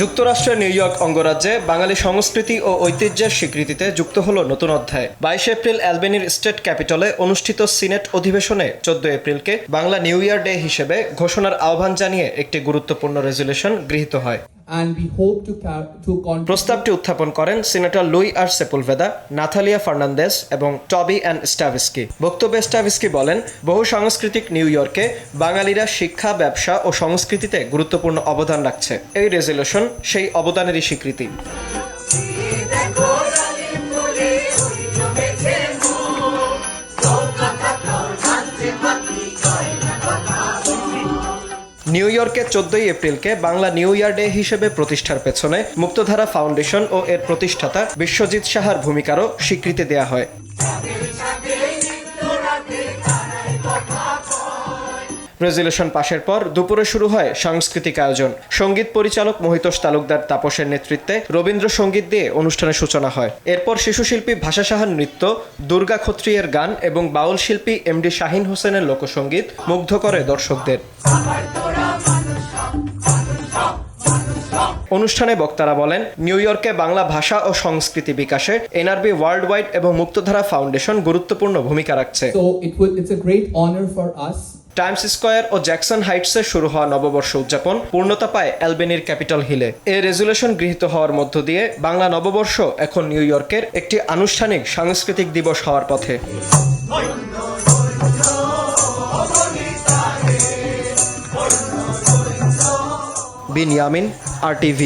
যুক্তরাষ্ট্রের new York অঙ্গরাজ্যে বাঙালি সংস্কৃতি ও ঐতিহ্যের স্বীকৃতিতে যুক্ত হলো নতুন অধ্যায়। 22 এপ্রিল অ্যালবেনির স্টেট ক্যাপিটলে অনুষ্ঠিত সিনেট অধিবেশনে 14 এপ্রিলকে বাংলা নিউ ইয়ার ডে হিসেবে ঘোষণার আহ্বান জানিয়ে একটি গুরুত্বপূর্ণ রেজুলেশন গৃহীত হয়। প্রস্তাবটি উত্থাপন করেন সিনেটর লুই আর সেপুলভেদা, নাথালিয়া ফার্নান্দেজ এবং টবি অ্যান্ড স্টাভিস্কি। বক্তব্যে স্টাভিস্কি বলেন, বহু সাংস্কৃতিক নিউ ইয়র্কে বাঙালিরা শিক্ষা, ব্যবসা ও সংস্কৃতিতে গুরুত্বপূর্ণ অবদান রাখছে। এই রেজুলেশন সেই অবদানেরই স্বীকৃতি। নিউ ইয়র্কে 14 এপ্রিলকে বাংলা নিউ ইয়ার ডে হিসেবে প্রতিষ্ঠার পেছনে মুক্তধারা ফাউন্ডেশন ও এর প্রতিষ্ঠাতা বিশ্বজিৎ সাহার ভূমিকারও স্বীকৃতি দেয়া হয়। রেজুলেশন পাশের পর দুপুরে শুরু হয় সাংস্কৃতিক আয়োজন। সঙ্গীত পরিচালক মহিতোষ তালুকদার তাপসের নেতৃত্বে রবীন্দ্রসঙ্গীত দিয়ে অনুষ্ঠানের সূচনা হয়। এরপর শিশুশিল্পী ভাষা সাহার নৃত্য, দুর্গা খত্রিয়ের গান এবং বাউল শিল্পী এমডি শাহিন হোসেনের লোকসঙ্গীত মুগ্ধ করে দর্শকদের। অনুষ্ঠানে বক্তারা বলেন, নিউ ইয়র্কে বাংলা ভাষা ও সংস্কৃতি বিকাশে এনআরবি ওয়ার্ল্ড ওয়াইড এবং মুক্তধারা ফাউন্ডেশন গুরুত্বপূর্ণ ভূমিকা রাখছে। টাইমস স্কয়ার ও জ্যাকসন হাইটসে শুরু হওয়া নববর্ষ উদযাপন পূর্ণতা পায় অ্যালবেনির ক্যাপিটল হিলে। এই রেজুলেশন গৃহীত হওয়ার মধ্য দিয়ে বাংলা নববর্ষ এখন নিউ ইয়র্কের একটি আনুষ্ঠানিক সাংস্কৃতিক দিবস হওয়ার পথে। বিনিয়ামিন, RTV।